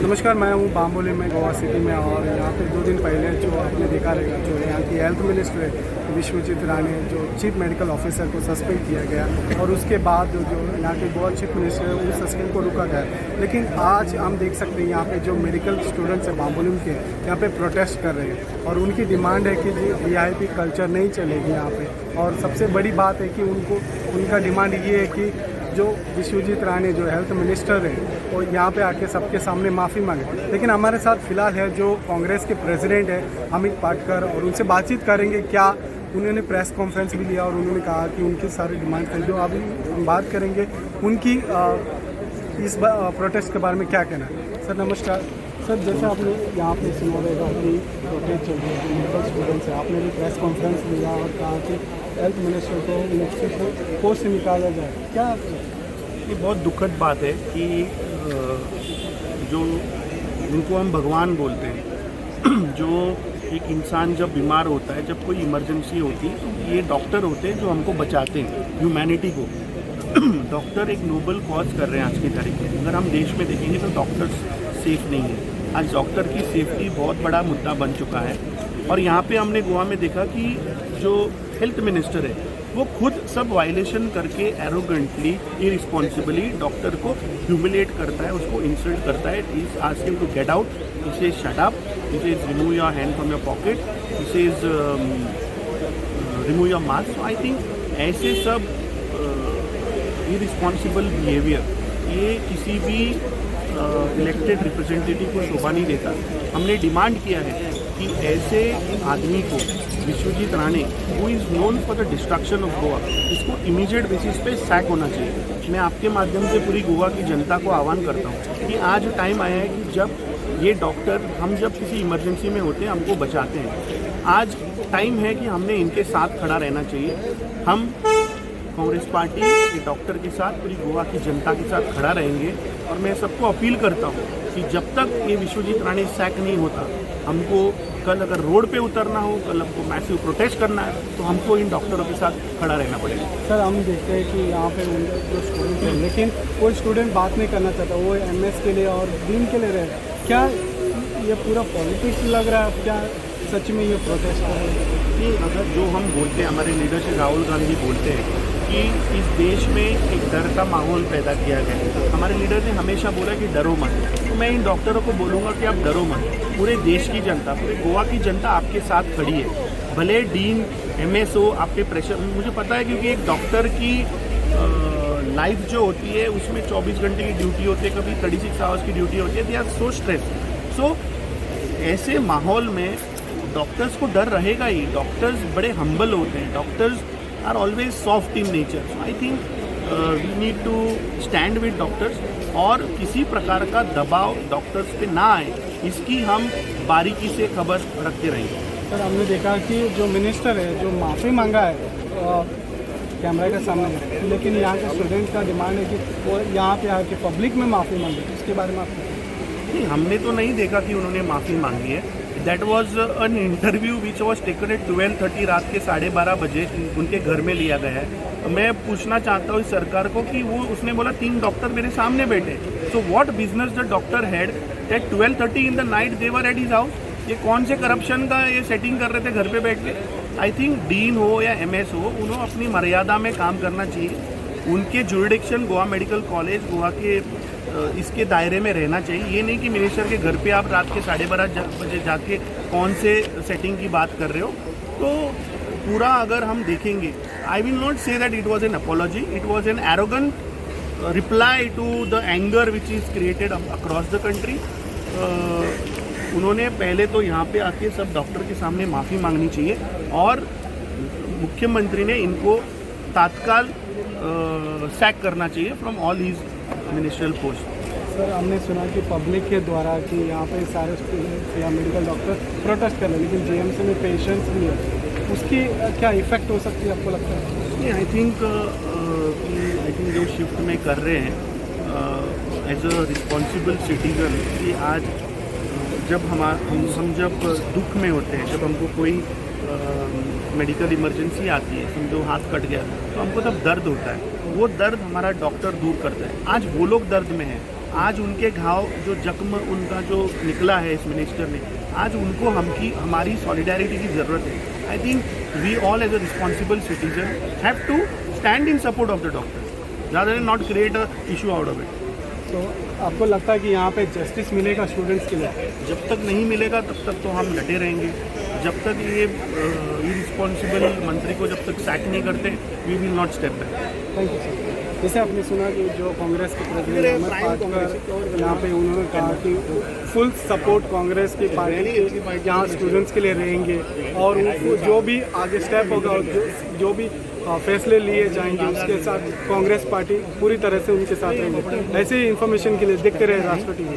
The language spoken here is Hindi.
नमस्कार, मैं हूँ बाम्बोली में, गोवा सिटी में। और यहाँ पे 2 दिन पहले जो आपने देखा रहेगा, जो यहाँ की हेल्थ मिनिस्टर है विश्वजीत राणे, जो चीफ मेडिकल ऑफिसर को सस्पेंड किया गया, और उसके बाद जो यहाँ के गोवा चीफ मिनिस्टर है उस सस्पेंड को रुका गया। लेकिन आज हम देख सकते हैं यहाँ पे जो मेडिकल स्टूडेंट्स हैं बाम्बोली के, यहाँ पे प्रोटेस्ट कर रहे हैं और उनकी डिमांड है कि वीआईपी कल्चर नहीं चलेगी यहाँ पे। और सबसे बड़ी बात है कि उनका डिमांड ये है कि जो विश्वजीत राणे जो हेल्थ मिनिस्टर है वो यहाँ पे आके सबके सामने माफ़ी मांगे। लेकिन हमारे साथ फिलहाल है जो कांग्रेस के प्रेसिडेंट है अमित पाटकर, और उनसे बातचीत करेंगे। क्या उन्होंने प्रेस कॉन्फ्रेंस भी लिया और उन्होंने कहा कि उनकी सारी डिमांड है, जो अभी हम बात करेंगे उनकी इस प्रोटेस्ट के बारे में क्या कहना है। सर नमस्कार। सर, जैसे आपने यहाँ पे सुना रहेगा कि प्रोटेस्ट चल रही है मेडिकल स्टूडेंट्स है, आपने भी प्रेस कॉन्फ्रेंस लिया और कहा कि हेल्थ मिनिस्टर को पोस्ट से निकाला जाए, क्या ये बहुत दुखद बात है कि जो जिनको हम भगवान बोलते हैं जो एक इंसान जब बीमार होता है, जब कोई इमरजेंसी होती है, तो ये डॉक्टर होते हैं जो हमको बचाते हैं, ह्यूमैनिटी को। डॉक्टर एक नोबल कॉज कर रहे हैं आज की तारीख में। अगर हम देश में देखेंगे तो डॉक्टर्स सेफ नहीं है। आज डॉक्टर की सेफ्टी बहुत बड़ा मुद्दा बन चुका है। और यहाँ पे हमने गोवा में देखा कि जो हेल्थ मिनिस्टर है वो खुद सब वायलेशन करके एरोगेंटली, इरिस्पॉन्सिबली डॉक्टर को ह्यूमिलेट करता है, उसको इंसल्ट करता है। Is ask him to get out, he says shut up, he says remove your hand from your pocket, he says remove your mask. So I think ऐसे सब इरिस्पॉन्सिबल बिहेवियर ये किसी भी इलेक्टेड रिप्रेजेंटेटिव को शोभा नहीं देता। हमने डिमांड किया है कि ऐसे आदमी को, Vishwajit Rane, who is known for the destruction of Goa, इसको इमीडिएट बेसिस पे सैक होना चाहिए। मैं आपके माध्यम से पूरी गोवा की जनता को आह्वान करता हूँ कि आज टाइम आया है कि जब ये डॉक्टर, हम जब किसी इमरजेंसी में होते हैं हमको बचाते हैं, आज टाइम है कि हमने इनके साथ खड़ा रहना चाहिए। हम कांग्रेस पार्टी के डॉक्टर के साथ पूरी गोवा की जनता के साथ खड़ा रहेंगे। और मैं सबको अपील करता हूँ कि जब तक ये विश्वजीत राणे सैक नहीं होता, हमको कल अगर रोड पे उतरना हो, कल हमको मैसिव प्रोटेस्ट करना है, तो हमको इन डॉक्टरों के साथ खड़ा रहना पड़ेगा। सर, हम देखते हैं कि यहाँ पे जो स्टूडेंट हैं, लेकिन कोई स्टूडेंट बात नहीं करना चाहता, वो एमएस के लिए और डीन के लिए रहे। क्या ये पूरा पॉलिटिक्स लग रहा है? क्या सच में ये प्रोटेस्ट कर रहे हैं? कि अगर जो हम बोलते हैं, हमारे लीडर राहुल गांधी बोलते हैं कि इस देश में एक डर का माहौल पैदा किया गया है। हमारे लीडर ने हमेशा बोला कि डरो मत। तो मैं इन डॉक्टरों को बोलूँगा कि आप डरो मत। पूरे देश की जनता, पूरे गोवा की जनता आपके साथ खड़ी है। भले डीन, एमएस हो, आपके प्रेशर, मुझे पता है क्योंकि एक डॉक्टर की लाइफ जो होती है उसमें 24 घंटे की ड्यूटी होती है, कभी 36 आवर्स की ड्यूटी होती है। They are so stress. सो ऐसे माहौल में डॉक्टर्स को डर रहेगा ही। डॉक्टर्स बड़े हम्बल होते हैं, doctors are always soft in nature. So I think we need to stand with doctors, और किसी प्रकार का दबाव डॉक्टर्स पे ना आए, इसकी हम बारीकी से खबर रखते रहेंगे। सर, हमने देखा कि जो मिनिस्टर है जो माफ़ी मांगा है कैमरा के सामने, लेकिन यहाँ के स्टूडेंट का डिमांड है कि वो यहाँ पे आके पब्लिक में माफ़ी मांगे। इसके बारे में आप नहीं, हमने तो नहीं देखा कि उन्होंने माफ़ी मांगी है। That was an interview which was taken at 12:30 रात के 12:30 बजे उनके घर में लिया गया है। मैं पूछना चाहता हूँ इस सरकार को कि वो, उसने बोला 3 डॉक्टर मेरे सामने बैठे। So what business the doctor had that 12:30 in the night they were at his house? ये कौन से करप्शन का ये सेटिंग कर रहे थे घर पे बैठ के? आई थिंक डीन हो या एमएस हो, उन्होंने अपनी मर्यादा में काम करना चाहिए। उनके jurisdiction Goa medical college, Goa के इसके दायरे में रहना चाहिए। ये नहीं कि मिनिस्टर के घर पे आप रात के 12:30 बजे जाके कौन से सेटिंग की बात कर रहे हो। तो पूरा अगर हम देखेंगे, I will not say that it was an apology, it was an arrogant reply to the anger which is created across the country. उन्होंने पहले तो यहाँ पे आके सब डॉक्टर के सामने माफ़ी मांगनी चाहिए, और मुख्यमंत्री ने इनको तात्काल सैक करना चाहिए from all his ministerial post. Sir, हमने सुना कि पब्लिक के द्वारा कि यहाँ पे सारे स्टूडेंट्स या मेडिकल डॉक्टर प्रोटेस्ट कर रहे हैं, लेकिन जीएमसी में पेशेंट्स भी है। उसकी क्या इफ़ेक्ट हो सकती है, आपको लगता है? नहीं, आई थिंक जो शिफ्ट में कर रहे हैं एज अ रिस्पॉन्सिबल सिटीजन, कि आज जब हम जब दुख में होते हैं, जब हमको कोई मेडिकल इमरजेंसी आती है, समझो हाथ कट गया, तो हमको तब दर्द होता है। वो दर्द हमारा डॉक्टर दूर करता है। आज वो लोग दर्द में हैं, आज उनके घाव जो जख्म उनका जो निकला है इस मिनिस्टर ने, आज उनको हमारी सॉलिडारिटी की ज़रूरत है। I think we all as a responsible citizen have to stand in support of the doctor rather than not create a issue out of it. तो आपको लगता है कि यहाँ पे जस्टिस मिलेगा स्टूडेंट्स के लिए? जब तक नहीं मिलेगा तब तक तो हम डटे रहेंगे। जब तक ये इरिस्पॉन्सिबल मंत्री को जब तक सैक नहीं करते, we will not step back. Thank you sir. जैसे आपने सुना कि जो कांग्रेस के प्रेसिडेंट अहमद पाटकर यहाँ पे उन्होंने कहा कि फुल सपोर्ट कांग्रेस की पार्टी के यहाँ स्टूडेंट्स के लिए रहेंगे और उनको जो भी आगे स्टेप होगा और जो भी फैसले लिए जाएंगे उसके साथ कांग्रेस पार्टी पूरी तरह से उनके साथ रहेंगे। ऐसे ही इन्फॉर्मेशन के लिए देखते रहे राष्ट्र टीवी।